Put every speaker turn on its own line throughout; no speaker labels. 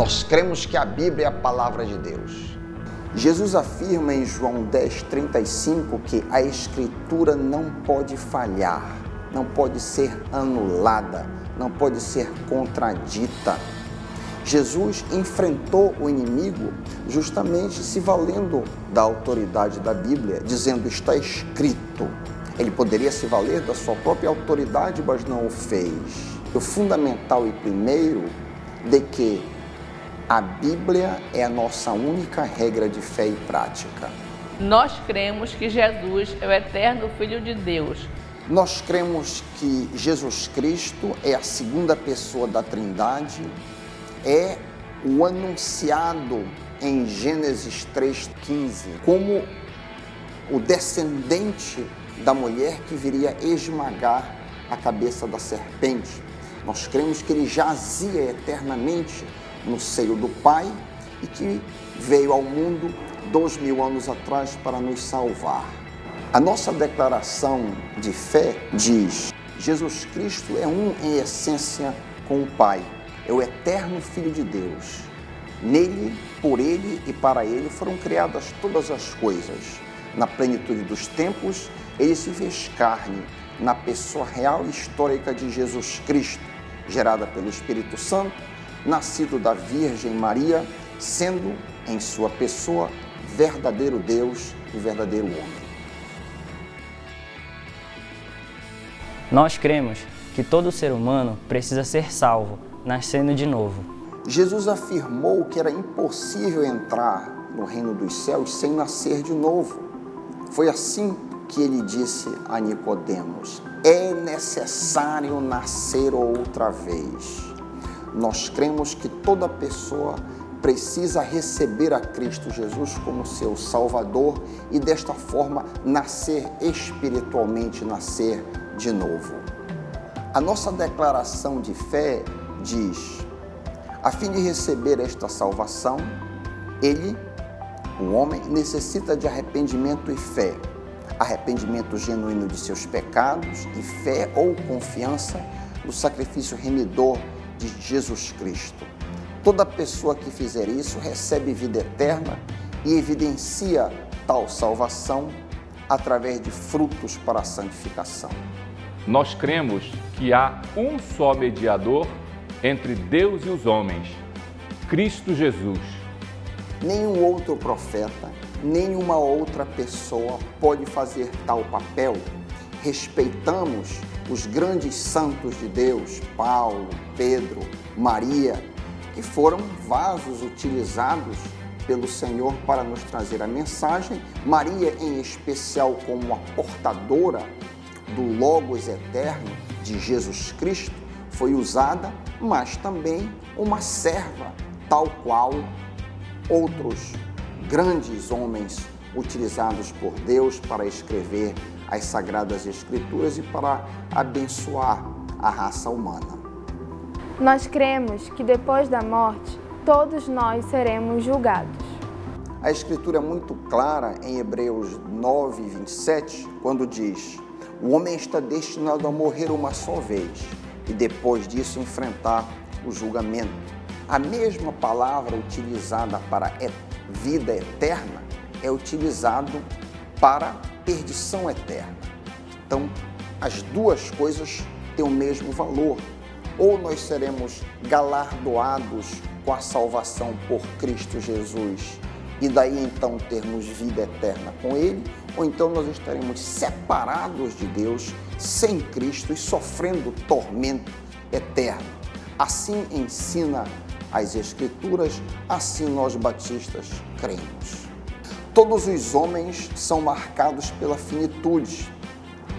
Nós cremos que a Bíblia é a palavra de Deus. Jesus afirma em João 10:35 que a Escritura não pode falhar, não pode ser anulada, não pode ser contradita. Jesus enfrentou o inimigo justamente se valendo da autoridade da Bíblia, dizendo: está escrito. Ele poderia se valer da sua própria autoridade, mas não o fez. O fundamental e primeiro de que a Bíblia é a nossa única regra de fé e prática.
Nós cremos que Jesus é o eterno Filho de Deus.
Nós cremos que Jesus Cristo é a segunda pessoa da Trindade, é o anunciado em Gênesis 3:15 como o descendente da mulher que viria esmagar a cabeça da serpente. Nós cremos que ele jazia eternamente no seio do Pai e que veio ao mundo 2000 anos atrás para nos salvar. A nossa declaração de fé diz: Jesus Cristo é um em essência com o Pai, é o eterno Filho de Deus. Nele, por ele e para ele foram criadas todas as coisas. Na plenitude dos tempos, ele se fez carne na pessoa real e histórica de Jesus Cristo, gerada pelo Espírito Santo, nascido da Virgem Maria, sendo em sua pessoa verdadeiro Deus e verdadeiro homem.
Nós cremos que todo ser humano precisa ser salvo, nascendo de novo.
Jesus afirmou que era impossível entrar no reino dos céus sem nascer de novo. Foi assim que ele disse a Nicodemos: é necessário nascer outra vez. Nós cremos que toda pessoa precisa receber a Cristo Jesus como seu Salvador e desta forma nascer espiritualmente, nascer de novo. A nossa declaração de fé diz: a fim de receber esta salvação, ele, o homem, necessita de arrependimento e fé. Arrependimento genuíno de seus pecados e fé ou confiança no sacrifício remidor de Jesus Cristo. Toda pessoa que fizer isso recebe vida eterna e evidencia tal salvação através de frutos para a santificação.
Nós cremos que há um só mediador entre Deus e os homens, Cristo Jesus.
Nenhum outro profeta, nenhuma outra pessoa pode fazer tal papel. Respeitamos os grandes santos de Deus, Paulo, Pedro, Maria, que foram vasos utilizados pelo Senhor para nos trazer a mensagem. Maria, em especial, como a portadora do Logos eterno de Jesus Cristo, foi usada, mas também uma serva, tal qual outros grandes homens utilizados por Deus para escrever as Sagradas Escrituras e para abençoar a raça humana.
Nós cremos que depois da morte, todos nós seremos julgados.
A Escritura é muito clara em Hebreus 9:27, quando diz: o homem está destinado a morrer uma só vez e depois disso enfrentar o julgamento. A mesma palavra utilizada para vida eterna é utilizado para perdição eterna. Então, as duas coisas têm o mesmo valor. Ou nós seremos galardoados com a salvação por Cristo Jesus e daí então termos vida eterna com Ele, ou então nós estaremos separados de Deus, sem Cristo e sofrendo tormento eterno. Assim ensina as Escrituras, assim nós batistas cremos. Todos os homens são marcados pela finitude,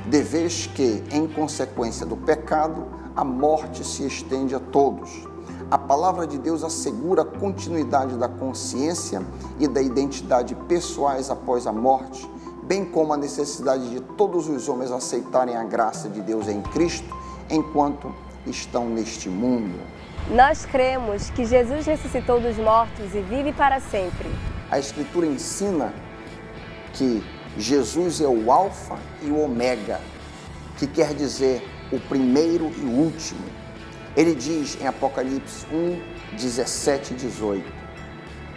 de vez que, em consequência do pecado, a morte se estende a todos. A palavra de Deus assegura a continuidade da consciência e da identidade pessoais após a morte, bem como a necessidade de todos os homens aceitarem a graça de Deus em Cristo enquanto estão neste mundo.
Nós cremos que Jesus ressuscitou dos mortos e vive para sempre.
A Escritura ensina que Jesus é o Alfa e o Ômega, que quer dizer o primeiro e o último. Ele diz em Apocalipse 1, 17 e 18: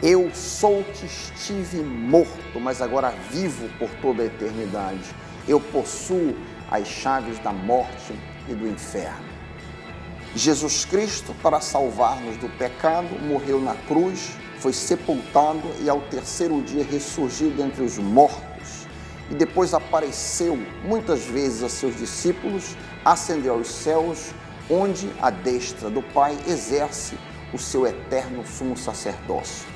eu sou que estive morto, mas agora vivo por toda a eternidade. Eu possuo as chaves da morte e do inferno. Jesus Cristo, para salvar-nos do pecado, morreu na cruz, foi sepultado e ao terceiro dia ressurgiu dentre os mortos. E depois apareceu muitas vezes a seus discípulos, ascendeu aos céus, onde a destra do Pai exerce o seu eterno sumo sacerdócio.